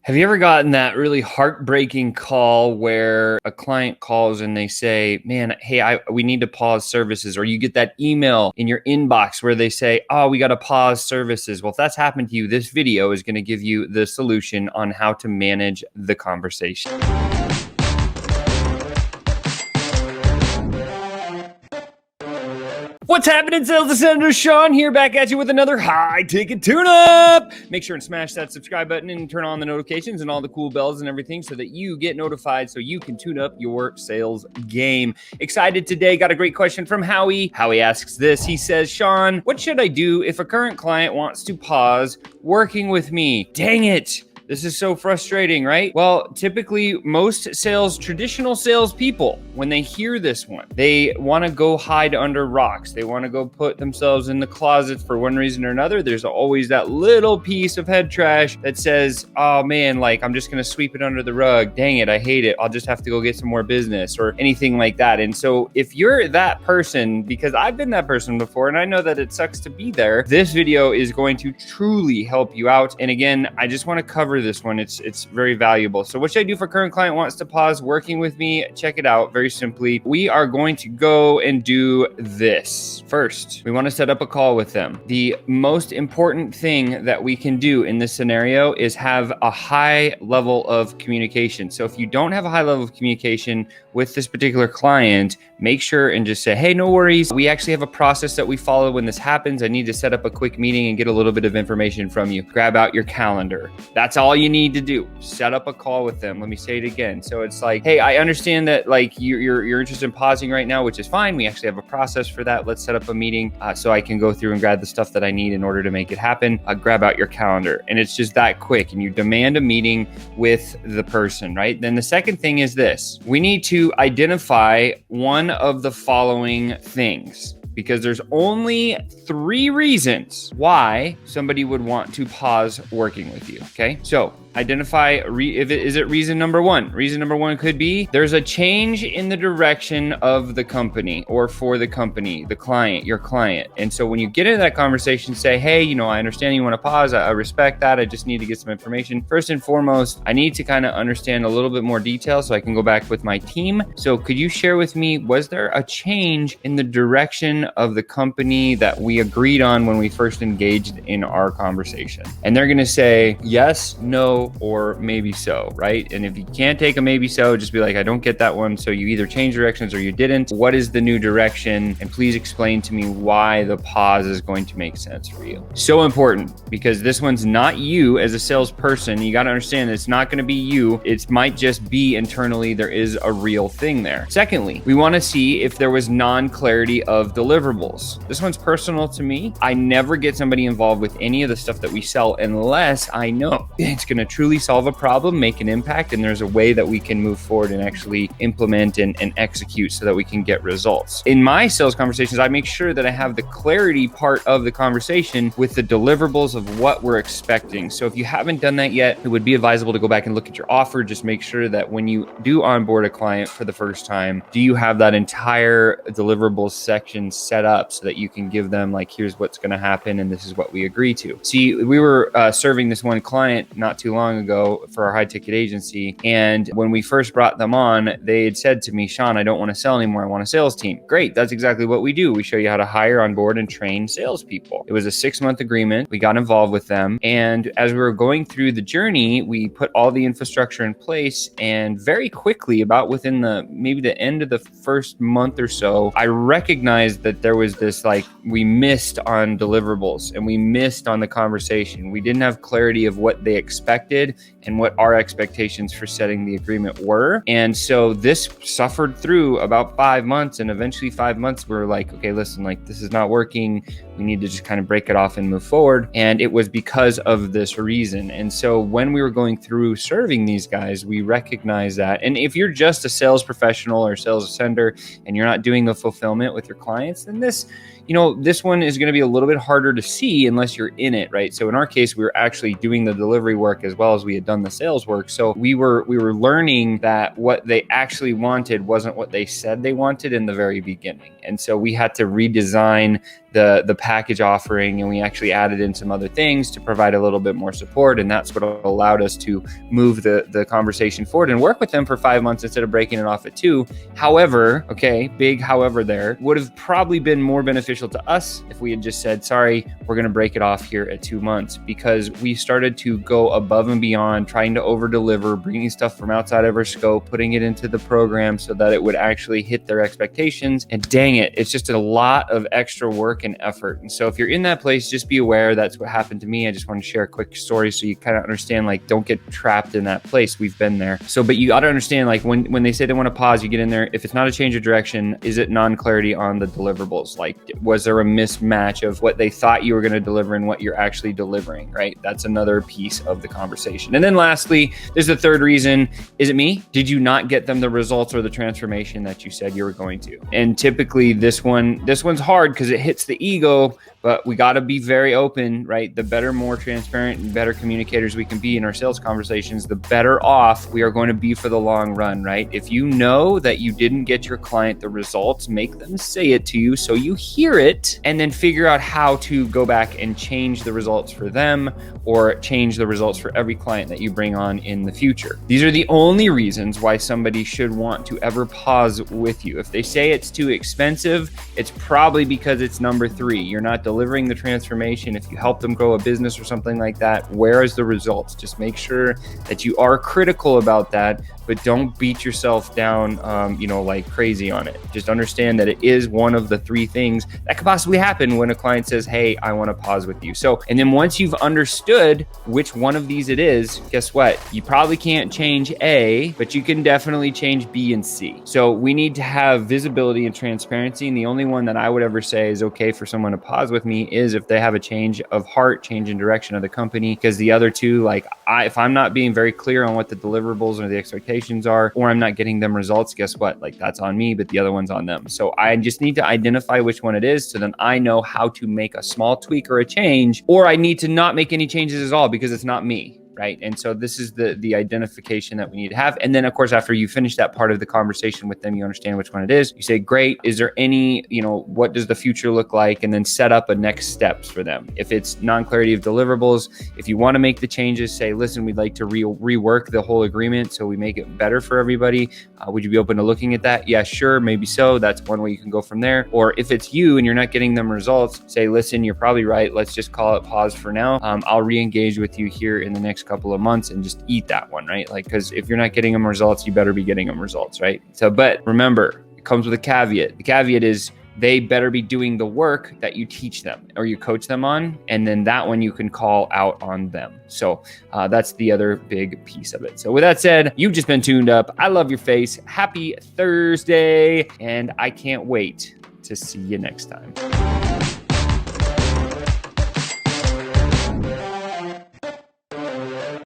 Have you ever gotten that really heartbreaking call where a client calls and they say, man, hey, we need to pause services, or you get that email in your inbox where they say, oh, we got to pause services. Well, if that's happened to you, this video is going to give you the solution on how to manage the conversation. What's happening, Sales Ascenders? Sean here, back at you with another high-ticket tune-up. Make sure and smash that subscribe button and turn on the notifications and all the cool bells and everything so that you get notified so you can tune up your sales game. Excited today. Got a great question from Howie. Howie asks this. He says, Sean, what should I do if a current client wants to pause working with me? Dang it. This is so frustrating, right? Well, typically most traditional sales people, when they hear this one, they want to go hide under rocks. They want to go put themselves in the closet for one reason or another. There's always that little piece of head trash that says, oh man, like I'm just going to sweep it under the rug. Dang it, I hate it. I'll just have to go get some more business or anything like that. And so if you're that person, because I've been that person before and I know that it sucks to be there, this video is going to truly help you out. And again, I just want to cover this one. It's very valuable. So what should I do if a current client wants to pause working with me? Check it out very simply. We are going to go and do this. First, we want to set up a call with them. The most important thing that we can do in this scenario is have a high level of communication. So if you don't have a high level of communication with this particular client, make sure and just say, hey, no worries. We actually have a process that we follow when this happens. I need to set up a quick meeting and get a little bit of information from you. Grab out your calendar. That's all you need to do. Set up a call with them. Let me say it again. So it's like, hey, I understand that like you're interested in pausing right now, which is fine. We actually have a process for that. Let's set up a meeting so I can go through and grab the stuff that I need in order to make it happen. Grab out your calendar. And it's just that quick. And you demand a meeting with the person, right? Then the second thing is this. We need to identify one of the following things, because there's only 3 reasons why somebody would want to pause working with you, okay? So identify, is it reason number 1? Reason number 1 could be there's a change in the direction of the company or for the company, the client, your client. And so when you get into that conversation, say, hey, I understand you want to pause. I respect that. I just need to get some information. First and foremost, I need to kind of understand a little bit more detail so I can go back with my team. So could you share with me, was there a change in the direction of the company that we agreed on when we first engaged in our conversation? And they're going to say yes, no, or maybe so, right? And if you can't take a maybe so, just be like, I don't get that one. So you either change directions or you didn't. What is the new direction? And please explain to me why the pause is going to make sense for you. So important, because this one's not you as a salesperson. You got to understand it's not going to be you. It might just be internally there is a real thing there. Secondly, we want to see if there was non-clarity of deliverables. This one's personal to me. I never get somebody involved with any of the stuff that we sell unless I know it's going to truly solve a problem, make an impact, and there's a way that we can move forward and actually implement and execute so that we can get results. In my sales conversations, I make sure that I have the clarity part of the conversation with the deliverables of what we're expecting. So if you haven't done that yet, it would be advisable to go back and look at your offer. Just make sure that when you do onboard a client for the first time, do you have that entire deliverables section set up so that you can give them like, here's what's going to happen and this is what we agree to. See, we were serving this one client not too long ago for our high ticket agency. And when we first brought them on, they had said to me, Sean, I don't want to sell anymore. I want a sales team. Great. That's exactly what we do. We show you how to hire, onboard, and train salespeople. It was a 6-month agreement. We got involved with them. And as we were going through the journey, we put all the infrastructure in place. And very quickly, about within maybe the end of the first month or so, I recognized that there was this we missed on deliverables and we missed on the conversation. We didn't have clarity of what they expected and what our expectations for setting the agreement were. And so this suffered through about 5 months, and eventually 5 months, we were like, okay, listen, this is not working. We need to just kind of break it off and move forward. And it was because of this reason. And so when we were going through serving these guys, we recognized that. And if you're just a sales professional or sales sender and you're not doing the fulfillment with your clients, then this one is going to be a little bit harder to see unless you're in it, right? So in our case, we were actually doing the delivery work as well as we had done the sales work. So we were learning that what they actually wanted wasn't what they said they wanted in the very beginning. And so we had to redesign the package offering, and we actually added in some other things to provide a little bit more support. And that's what allowed us to move the conversation forward and work with them for 5 months instead of breaking it off at 2. However, okay, big however there, would have probably been more beneficial to us if we had just said, sorry, we're going to break it off here at 2 months, because we started to go above and beyond, trying to over deliver, bringing stuff from outside of our scope, putting it into the program so that it would actually hit their expectations. And dang it, it's just a lot of extra work and effort. And so if you're in that place, just be aware that's what happened to me. I just want to share a quick story so you kind of understand, like, don't get trapped in that place. We've been there. So, but you got to understand, like, when they say they want to pause, you get in there. If it's not a change of direction, is it non-clarity on the deliverables? Like, was there a mismatch of what they thought you were going to deliver and what you're actually delivering, right? That's another piece of the conversation. And then lastly, there's the third reason. Is it me? Did you not get them the results or the transformation that you said you were going to? And typically this one's hard because it hits the ego, but we got to be very open, right? The better, more transparent and better communicators we can be in our sales conversations, the better off we are going to be for the long run, right? If you know that you didn't get your client the results, make them say it to you so you hear it, and then figure out how to go back and change the results for them or change the results for every client that you bring on in the future. These are the only reasons why somebody should want to ever pause with you. If they say it's too expensive, it's probably because it's number 3. You're not delivering the transformation. If you help them grow a business or something like that, where is the results? Just make sure that you are critical about that, but don't beat yourself down, like crazy on it. Just understand that it is one of the 3 things that could possibly happen when a client says, hey, I want to pause with you. So, and then once you've understood which one of these it is, guess what? You probably can't change A, but you can definitely change B and C. So we need to have visibility and transparency. And the only one that I would ever say is okay for someone to pause with me is if they have a change of heart, change in direction of the company. Because the other 2, like if I'm not being very clear on what the deliverables or the expectations are, or I'm not getting them results, guess what? Like that's on me, but the other one's on them. So I just need to identify which one it is, so then I know how to make a small tweak or a change, or I need to not make any changes at all because it's not me. Right. And so this is the identification that we need to have. And then, of course, after you finish that part of the conversation with them, you understand which one it is. You say, great. Is there any, what does the future look like? And then set up a next steps for them. If it's non-clarity of deliverables, if you want to make the changes, say, listen, we'd like to rework the whole agreement so we make it better for everybody. Would you be open to looking at that? Yeah, sure. Maybe so. That's one way you can go from there. Or if it's you and you're not getting them results, say, listen, you're probably right. Let's just call it pause for now. I'll re-engage with you here in the next couple of months and just eat that one, right? Like, because if you're not getting them results, you better be getting them results, right? So, but remember, it comes with a caveat. The caveat is they better be doing the work that you teach them or you coach them on. And then that one you can call out on them. So that's the other big piece of it. So with that said, you've just been tuned up. I love your face. Happy Thursday. And I can't wait to see you next time.